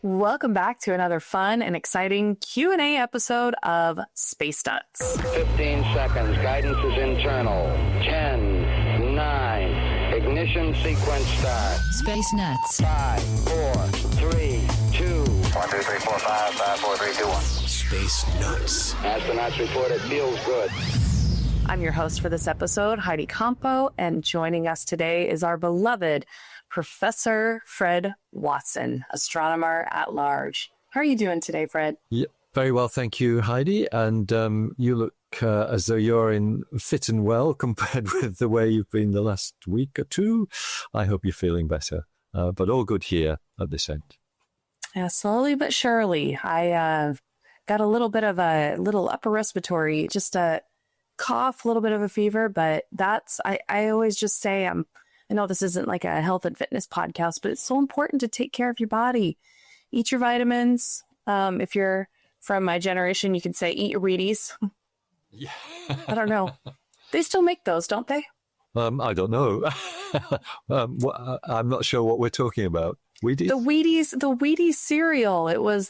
Welcome back to another fun and exciting Q&A episode of Space Nuts. 15 seconds. Guidance is internal. 10, 9. Ignition sequence start. Space Nuts. 5, 4, 3, 2. 1, 2, 3, 4, 5, 5, 4, 3, 2, 1. Space Nuts. Astronauts report it feels good. I'm your host for this episode, Heidi Campo, and joining us today is our beloved Professor Fred Watson, astronomer at large. How are you doing today, Fred? Yeah, very well, thank you, Heidi. And you look as though you're in fit and well compared with the way you've been the last week or two. I hope you're feeling better, but all good here at this end. Yeah, slowly but surely. I got a little bit of a little upper respiratory, just a cough, a little bit of a fever, but I always just say I know this isn't like a health and fitness podcast, but it's so important to take care of your body. Eat your vitamins. If you're from my generation, you can say eat your Wheaties. Yeah. I don't know. They still make those, don't they? I don't know. I'm not sure what we're talking about. Wheaties? The Wheaties cereal. It was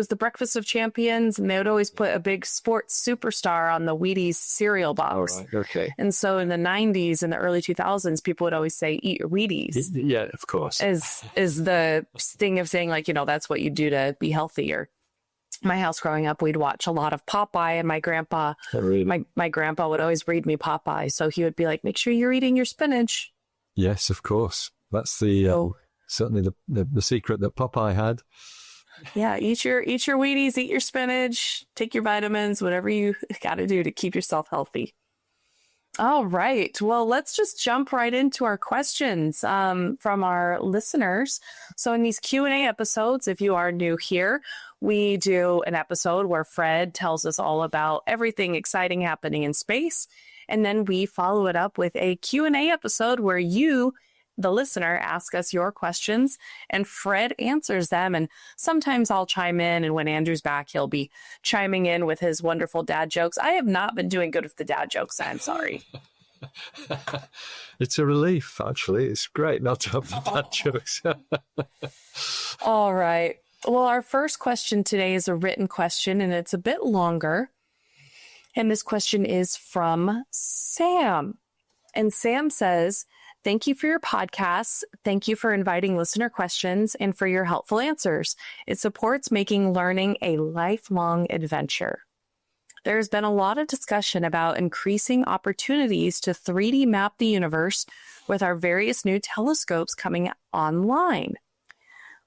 the breakfast of champions, and they would always put a big sports superstar on the Wheaties cereal box. All right, okay. And so in the 90s and the early 2000s, people would always say, eat your Wheaties. Yeah, of course. Is the thing of saying, like, that's what you do to be healthier. My house growing up, we'd watch a lot of Popeye, and my grandpa, my grandpa would always read me Popeye. So he would be like, make sure you're eating your spinach. Yes, of course. That's the certainly the secret that Popeye had. Yeah, eat your Wheaties, eat your spinach, take your vitamins, whatever you got to do to keep yourself healthy. All right. Well, let's just jump right into our questions from our listeners. So in these Q&A episodes, if you are new here, we do an episode where Fred tells us all about everything exciting happening in space. And then we follow it up with a Q&A episode where you, the listener, ask us your questions and Fred answers them. And sometimes I'll chime in, and when Andrew's back, he'll be chiming in with his wonderful dad jokes. I have not been doing good with the dad jokes. I'm sorry. It's a relief, actually. It's great not to have the dad jokes. All right. Well, our first question today is a written question, and it's a bit longer. And this question is from Sam. And Sam says, thank you for your podcasts. Thank you for inviting listener questions and for your helpful answers. It supports making learning a lifelong adventure. There's been a lot of discussion about increasing opportunities to 3D map the universe with our various new telescopes coming online.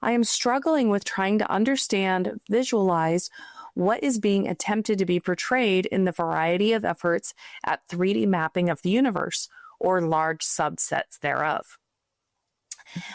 I am struggling with trying to understand, visualize what is being attempted to be portrayed in the variety of efforts at 3D mapping of the universe, or large subsets thereof.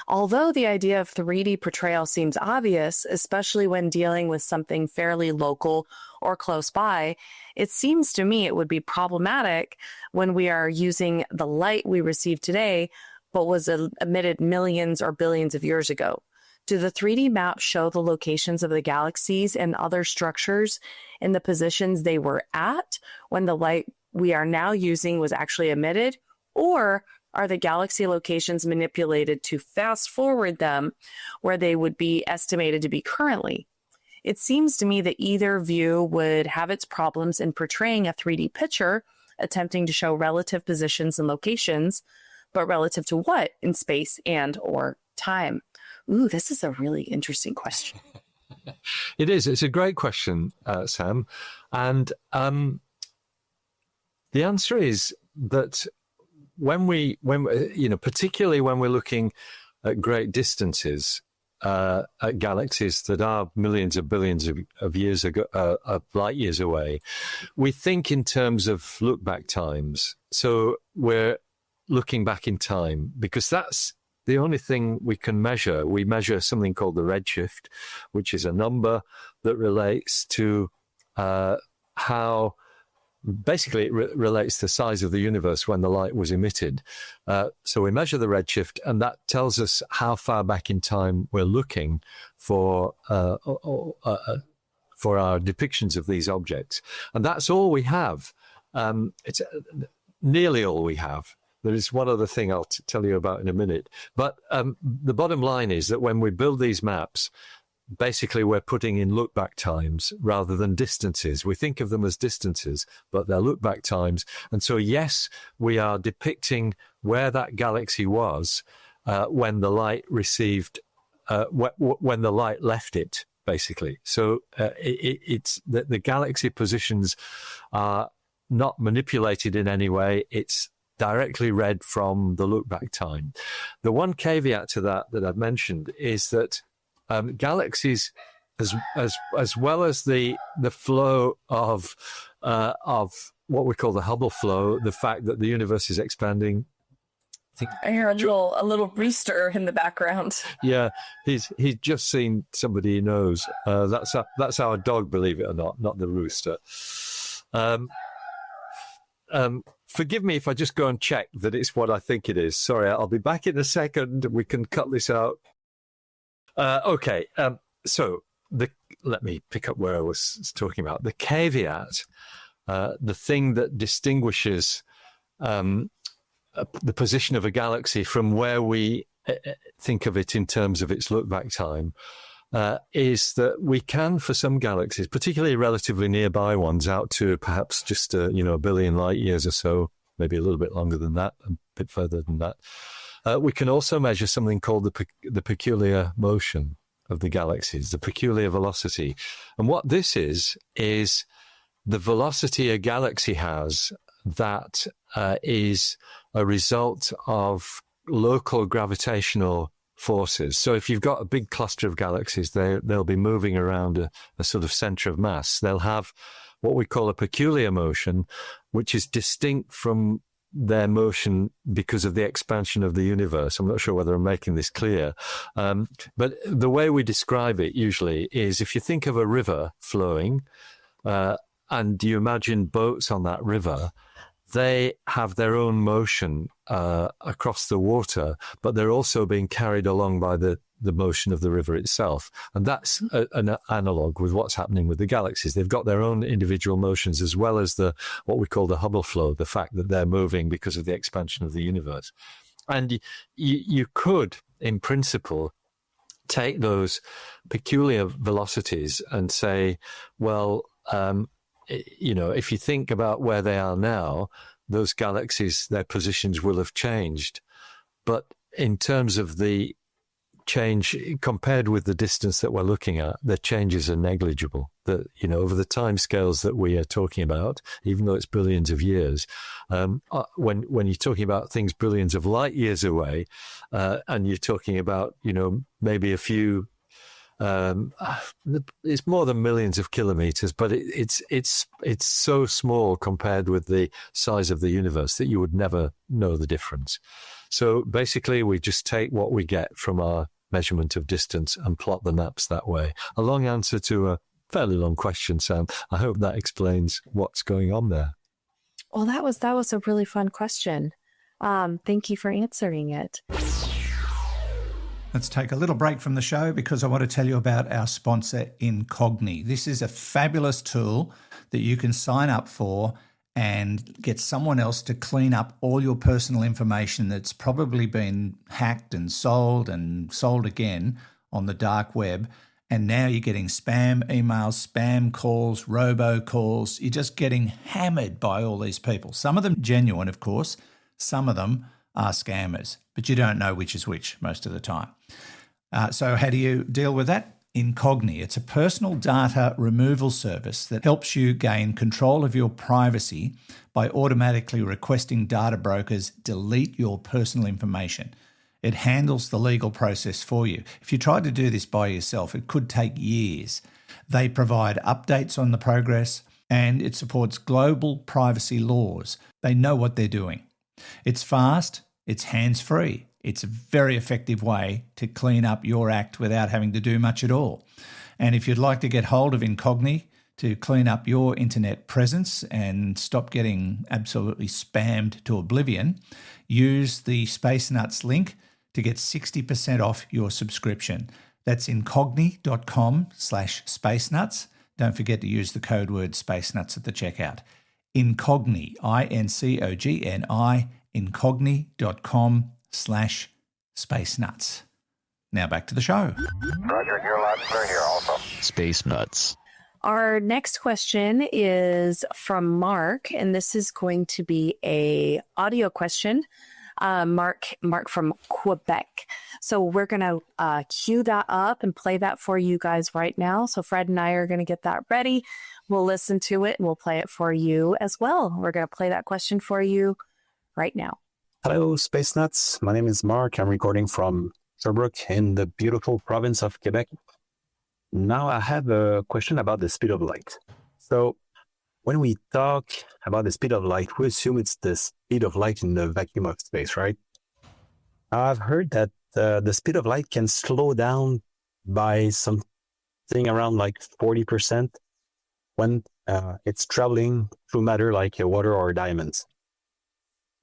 Although the idea of 3D portrayal seems obvious, especially when dealing with something fairly local or close by, it seems to me it would be problematic when we are using the light we receive today, but was emitted millions or billions of years ago. Do the 3D maps show the locations of the galaxies and other structures in the positions they were at when the light we are now using was actually emitted? Or are the galaxy locations manipulated to fast forward them where they would be estimated to be currently? It seems to me that either view would have its problems in portraying a 3D picture, attempting to show relative positions and locations, but relative to what in space and or time? Ooh, this is a really interesting question. It is. It's a great question, Sam. And the answer is that when particularly when we're looking at great distances, at galaxies that are millions of billions of years ago, of light years away, we think in terms of look back times. So we're looking back in time because that's the only thing we can measure. We measure something called the redshift, which is a number that relates to how basically it relates to the size of the universe when the light was emitted. So we measure the redshift, and that tells us how far back in time we're looking for our depictions of these objects. And that's all we have. It's nearly all we have. there is one other thing I'll tell you about in a minute. But the bottom line is that when we build these maps, basically we're putting in look-back times rather than distances. We think of them as distances, but they're look-back times. And so, yes, we are depicting where that galaxy was when the light received, when the light left it, basically. So it's the galaxy positions are not manipulated in any way. It's directly read from the look-back time. The one caveat to that I've mentioned is that galaxies, as well as the flow of what we call the Hubble flow, the fact that the universe is expanding. I hear a little rooster in the background. Yeah, he's just seen somebody he knows. That's our dog, believe it or not the rooster. Forgive me if I just go and check that it's what I think it is. Sorry, I'll be back in a second. We can cut this out. Okay, so let me pick up where I was talking about. The caveat, the thing that distinguishes the position of a galaxy from where we think of it in terms of its look-back time, is that we can, for some galaxies, particularly relatively nearby ones, out to perhaps just a billion light years or so, maybe a little bit longer than that, a bit further than that. We can also measure something called the peculiar motion of the galaxies, the peculiar velocity. And what this is the velocity a galaxy has that is a result of local gravitational forces. So if you've got a big cluster of galaxies, they'll be moving around a sort of center of mass. They'll have what we call a peculiar motion, which is distinct from their motion because of the expansion of the universe. I'm not sure whether I'm making this clear. But the way we describe it usually is if you think of a river flowing and you imagine boats on that river, they have their own motion across the water, but they're also being carried along by the motion of the river itself. And that's an analog with what's happening with the galaxies. They've got their own individual motions as well as what we call the Hubble flow, the fact that they're moving because of the expansion of the universe. And you could, in principle, take those peculiar velocities and say, well, if you think about where they are now, those galaxies, their positions will have changed. But in terms of the change compared with the distance that we're looking at, the changes are negligible. That, over the time scales that we are talking about, even though it's billions of years, when you're talking about things billions of light years away, and you're talking about, maybe a few, it's more than millions of kilometers, but it's so small compared with the size of the universe that you would never know the difference. So basically, we just take what we get from our measurement of distance and plot the maps that way. A long answer to a fairly long question, Sam. I hope that explains what's going on there. Well, that was a really fun question. Thank you for answering it. Let's take a little break from the show because I want to tell you about our sponsor, Incogni. This is a fabulous tool that you can sign up for and get someone else to clean up all your personal information that's probably been hacked and sold again on the dark web. And now you're getting spam emails, spam calls, robocalls. You're just getting hammered by all these people. Some of them genuine, of course. Some of them are scammers, but you don't know which is which most of the time. So how do you deal with that? Incogni. It's a personal data removal service that helps you gain control of your privacy by automatically requesting data brokers delete your personal information. It handles the legal process for you. If you try to do this by yourself, it could take years. They provide updates on the progress, and it supports global privacy laws. They know what they're doing. It's fast, it's hands-free. It's a very effective way to clean up your act without having to do much at all. And if you'd like to get hold of Incogni to clean up your internet presence and stop getting absolutely spammed to oblivion, use the Space Nuts link to get 60% off your subscription. That's incogni.com/spacenuts. Don't forget to use the code word spacenuts at the checkout. Incogni, Incogni, incogni.com/spacenuts. Now back to the show. Roger, you're loud and clear here also. Space Nuts. Our next question is from Mark, and this is going to be a audio question. Mark from Quebec. So we're going to cue that up and play that for you guys right now. So Fred and I are going to get that ready. We'll listen to it and we'll play it for you as well. We're going to play that question for you right now. Hello, Space Nuts. My name is Mark. I'm recording from Sherbrooke in the beautiful province of Quebec. Now I have a question about the speed of light. So when we talk about the speed of light, we assume it's the speed of light in the vacuum of space, right? I've heard that the speed of light can slow down by something around like 40% when it's traveling through matter like water or diamonds.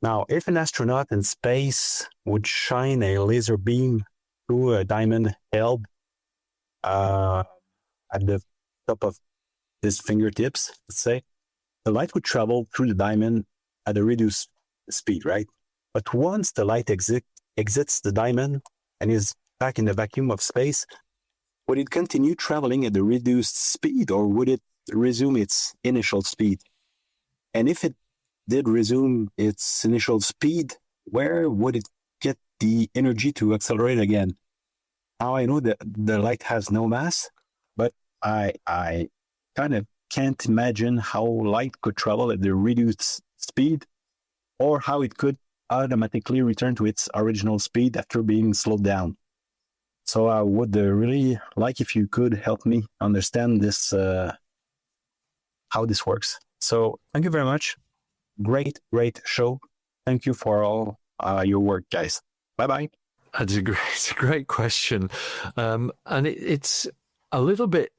Now, if an astronaut in space would shine a laser beam through a diamond held at the top of his fingertips, let's say, the light would travel through the diamond at a reduced speed, right? But once the light exits the diamond and is back in the vacuum of space, would it continue traveling at the reduced speed, or would it resume its initial speed? And if it did resume its initial speed, where would it get the energy to accelerate again? Now I know that the light has no mass, but I kind of can't imagine how light could travel at the reduced speed, or how it could automatically return to its original speed after being slowed down. So I would really like if you could help me understand this, how this works. So thank you very much. Great show. Thank you for all your work, guys. Bye-bye. That's it's a great question. And it's a little bit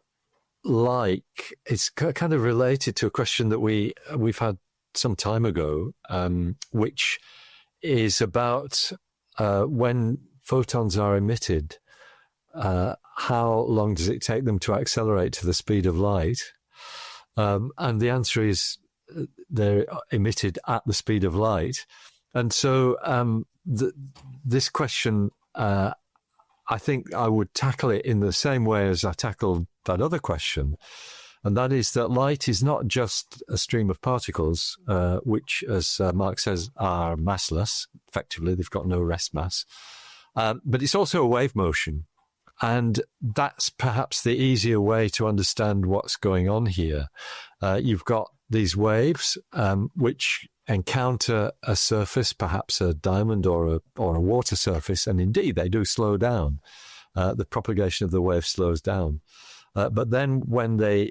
like, it's kind of related to a question that we've had some time ago, which is about when photons are emitted, how long does it take them to accelerate to the speed of light? And the answer is they're emitted at the speed of light. And so this question, I think I would tackle it in the same way as I tackled that other question. And that is that light is not just a stream of particles, which, as Mark says, are massless. Effectively, they've got no rest mass. But it's also a wave motion. And that's perhaps the easier way to understand what's going on here. You've got these waves, which encounter a surface, perhaps a diamond or a water surface, and indeed they do slow down. The propagation of the wave slows down. But then when they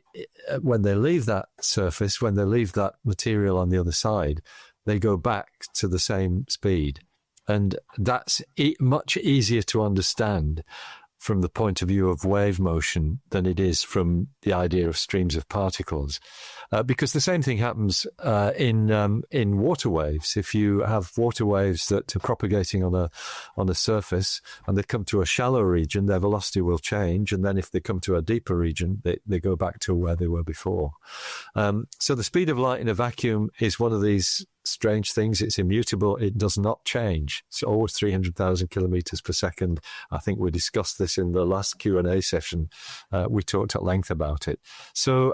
leave that surface, when they leave that material on the other side, they go back to the same speed. And that's much easier to understand from the point of view of wave motion than it is from the idea of streams of particles. Because the same thing happens in water waves. If you have water waves that are propagating on a surface and they come to a shallow region, their velocity will change. And then if they come to a deeper region, they go back to where they were before. So the speed of light in a vacuum is one of these strange things. It's immutable. It does not change. It's always 300,000 kilometers per second. I think we discussed this in the last Q&A session. We talked at length about it. So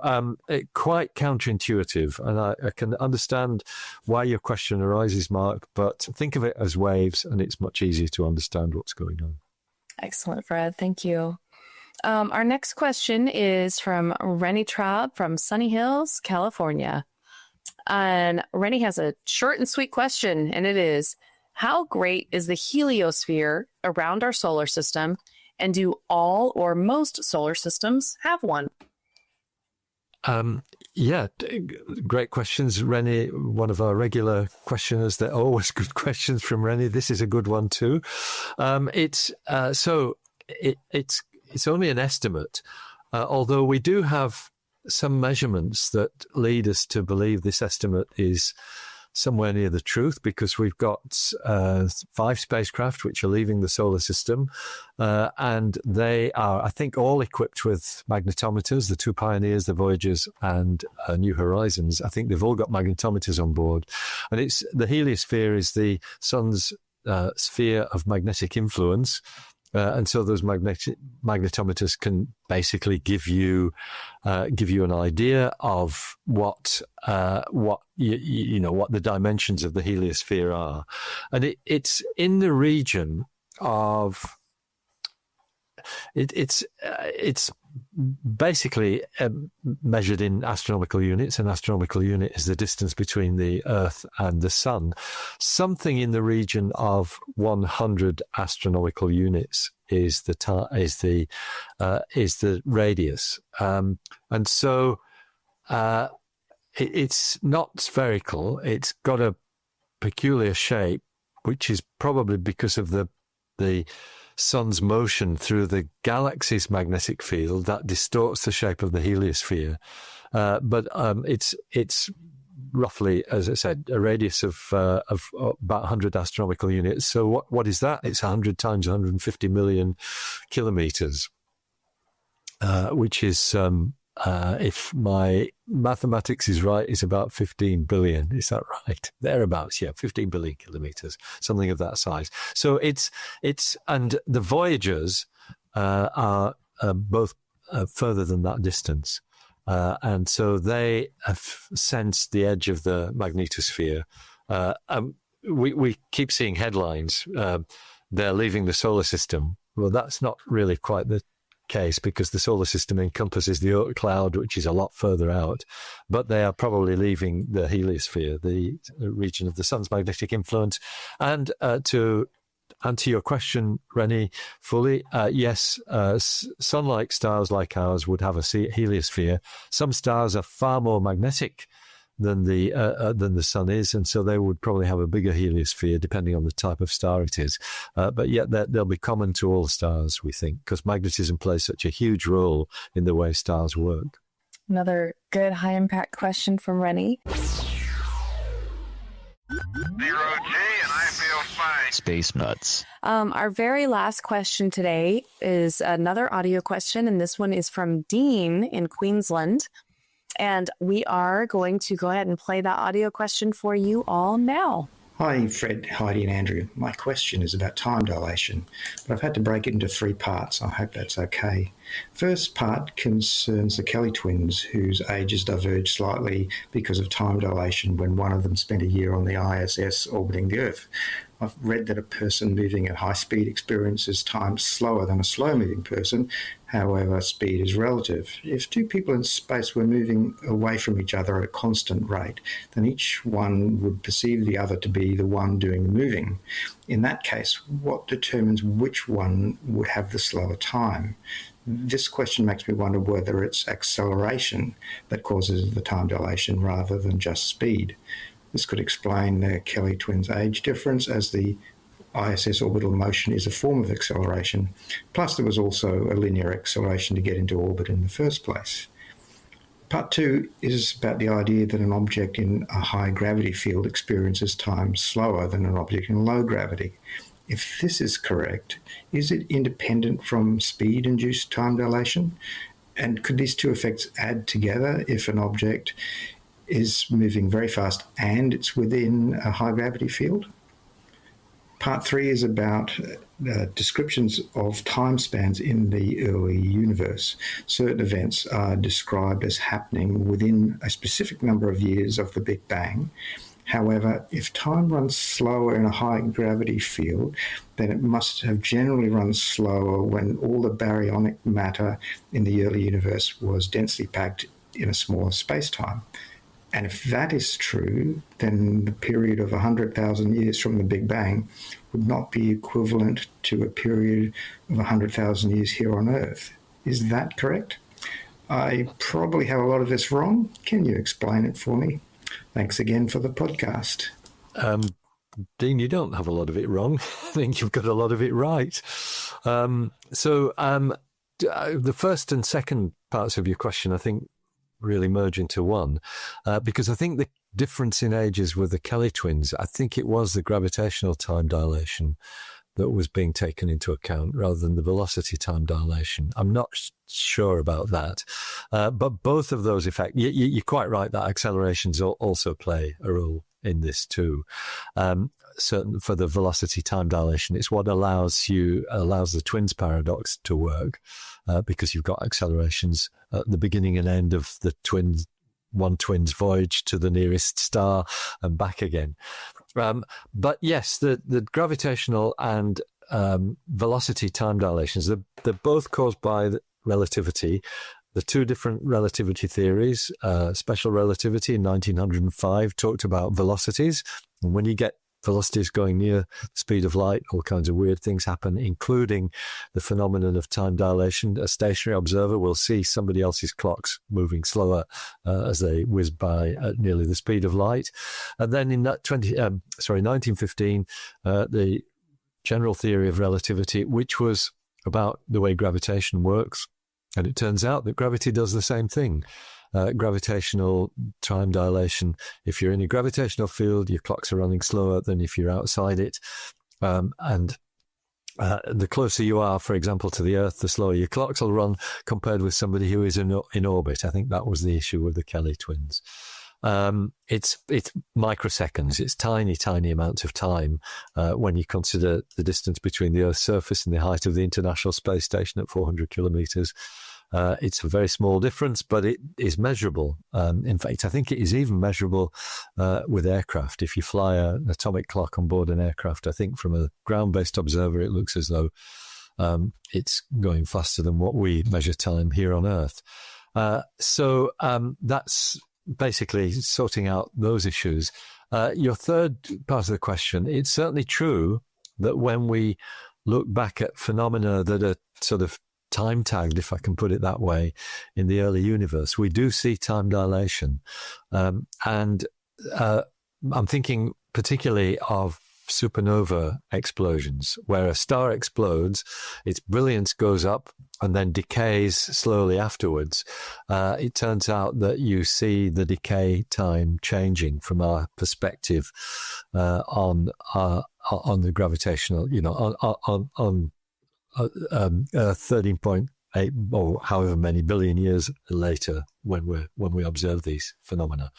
quite counterintuitive. And I can understand why your question arises, Mark, but think of it as waves and it's much easier to understand what's going on. Excellent, Fred. Thank you. Our next question is from Rennie Traub from Sunny Hills, California. And Rennie has a short and sweet question, and it is, how great is the heliosphere around our solar system, and do all or most solar systems have one? Yeah, great questions, Rennie. One of our regular questioners. They're always good questions from Rennie. This is a good one too. It's only an estimate, although we do have some measurements that lead us to believe this estimate is somewhere near the truth, because we've got 5 spacecraft which are leaving the solar system, and they are, I think, all equipped with magnetometers. The 2 Pioneers, the Voyagers, and New Horizons. I think they've all got magnetometers on board, and it's the heliosphere is the sun's sphere of magnetic influence. And so those magnetometers can basically give you an idea of what what the dimensions of the heliosphere are, and it's in the region of it's basically measured in astronomical units. An astronomical unit is the distance between the Earth and the Sun. Something in the region of 100 astronomical units is the radius, and so it's not spherical. It's got a peculiar shape, which is probably because of the sun's motion through the galaxy's magnetic field that distorts the shape of the heliosphere. But it's roughly, as I said, a radius of about 100 astronomical units. So what is that? It's 100 times 150 million kilometers, which is, if my mathematics is right, is about 15 billion. Is that right? Thereabouts, yeah, 15 billion kilometers, something of that size. So it's and the Voyagers are both further than that distance. And so they have sensed the edge of the magnetosphere. We keep seeing headlines, they're leaving the solar system. Well, that's not really quite the case, because the solar system encompasses the Oort cloud, which is a lot further out, but they are probably leaving the heliosphere, the region of the sun's magnetic influence. And to answer your question, Rennie, fully, yes, sun-like stars like ours would have a heliosphere. Some stars are far more magnetic than the sun is, and so they would probably have a bigger heliosphere, depending on the type of star it is. But yet they'll be common to all stars, we think, because magnetism plays such a huge role in the way stars work. Another good high-impact question from Rennie. 0G, and I feel fine. Space nuts. Our very last question today is another audio question, and this one is from Dean in Queensland. And we are going to go ahead and play that audio question for you all now. Hi, Fred, Heidi, and Andrew. My question is about time dilation, but I've had to break it into 3 parts. I hope that's okay. First part concerns the Kelly twins, whose ages diverge slightly because of time dilation when one of them spent a year on the ISS orbiting the Earth. I've read that a person moving at high speed experiences time slower than a slow-moving person. However, speed is relative. If 2 people in space were moving away from each other at a constant rate, then each one would perceive the other to be the one doing the moving. In that case, what determines which one would have the slower time? This question makes me wonder whether it's acceleration that causes the time dilation rather than just speed. This could explain the Kelly twins' age difference, as the ISS orbital motion is a form of acceleration. Plus, there was also a linear acceleration to get into orbit in the first place. Part 2 is about the idea that an object in a high gravity field experiences time slower than an object in low gravity. If this is correct, is it independent from speed-induced time dilation? And could these 2 effects add together if an object is moving very fast and it's within a high gravity field? Part 3 is about descriptions of time spans in the early universe. Certain events are described as happening within a specific number of years of the Big Bang. However, if time runs slower in a high gravity field, then it must have generally run slower when all the baryonic matter in the early universe was densely packed in a smaller space-time. And if that is true, then the period of 100,000 years from the Big Bang would not be equivalent to a period of 100,000 years here on Earth. Is that correct? I probably have a lot of this wrong. Can you explain it for me? Thanks again for the podcast. Dean, you don't have a lot of it wrong. I think you've got a lot of it right. The first and second parts of your question, I think, really merge into one, because I think difference in ages with the Kelly twins, I think it was the gravitational time dilation that was being taken into account rather than the velocity time dilation. I'm not sure about that. But both of those effects, you're quite right that accelerations also play a role in this too. Certain for the velocity time dilation, it's what allows the twins paradox to work, because you've got accelerations at the beginning and end of the one twin's voyage to the nearest star and back again. But yes, the gravitational and velocity time dilations, they're both caused by relativity. The two different relativity theories, special relativity in 1905 talked about velocities. And when you get velocities going near the speed of light, all kinds of weird things happen, including the phenomenon of time dilation. A stationary observer will see somebody else's clocks moving slower as they whiz by at nearly the speed of light. And then in 1915, the general theory of relativity, which was about the way gravitation works. And it turns out that gravity does the same thing. Gravitational time dilation. If you're in a gravitational field, your clocks are running slower than if you're outside it. And the closer you are, for example, to the Earth, the slower your clocks will run compared with somebody who is in orbit. I think that was the issue with the Kelly twins. It's microseconds. It's tiny amounts of time when you consider the distance between the Earth's surface and the height of the International Space Station at 400 kilometers. It's a very small difference, but it is measurable. In fact, I think it is even measurable with aircraft. If you fly an atomic clock on board an aircraft, I think from a ground-based observer, it looks as though it's going faster than what we measure time here on Earth. So that's basically sorting out those issues. Your third part of the question, it's certainly true that when we look back at phenomena that are sort of time tagged, if I can put it that way, in the early universe, we do see time dilation. And I'm thinking particularly of supernova explosions, where a star explodes, its brilliance goes up and then decays slowly afterwards. It turns out that you see the decay time changing from our perspective on the gravitational, on 13.8 or however many billion years later when we observe these phenomena.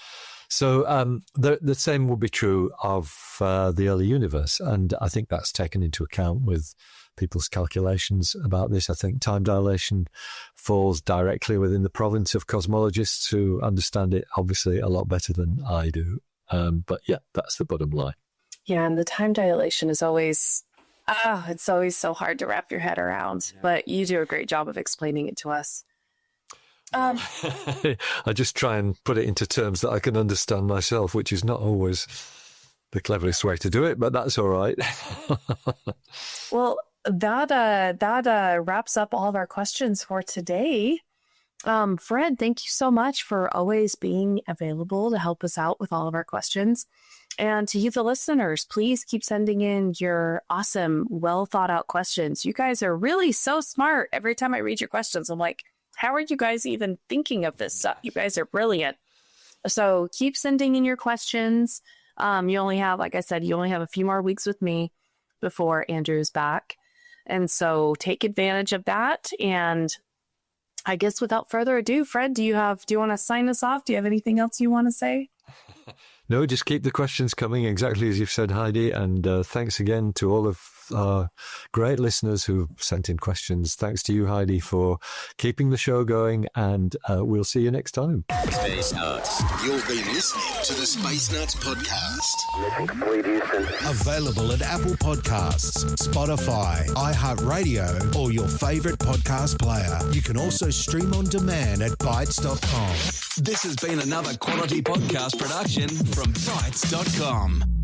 So the same will be true of the early universe, and I think that's taken into account with people's calculations about this. I think time dilation falls directly within the province of cosmologists who understand it obviously a lot better than I do. But yeah, that's the bottom line. Yeah, and the time dilation is always, it's always so hard to wrap your head around, but you do a great job of explaining it to us. I just try and put it into terms that I can understand myself, which is not always the cleverest way to do it, but that's all right. Well, that wraps up all of our questions for today. Fred, thank you so much for always being available to help us out with all of our questions. And to you, the listeners, please keep sending in your awesome, well thought out questions. You guys are really so smart. Every time I read your questions, I'm like, how are you guys even thinking of this stuff? You guys are brilliant. So keep sending in your questions. You only have, like I said, a few more weeks with me before Andrew's back. And so take advantage of that. And I guess without further ado, Fred, do you want to sign us off? Do you have anything else you want to say? No, just keep the questions coming, exactly as you've said, Heidi. And thanks again to all of our great listeners who sent in questions. Thanks to you, Heidi, for keeping the show going. And we'll see you next time. Space Nuts. You've been listening to the Space Nuts podcast. Mission complete, Houston. Available at Apple Podcasts, Spotify, iHeartRadio, or your favorite podcast player. You can also stream on demand at Bytes.com. This has been another quality podcast production from Bytes.com.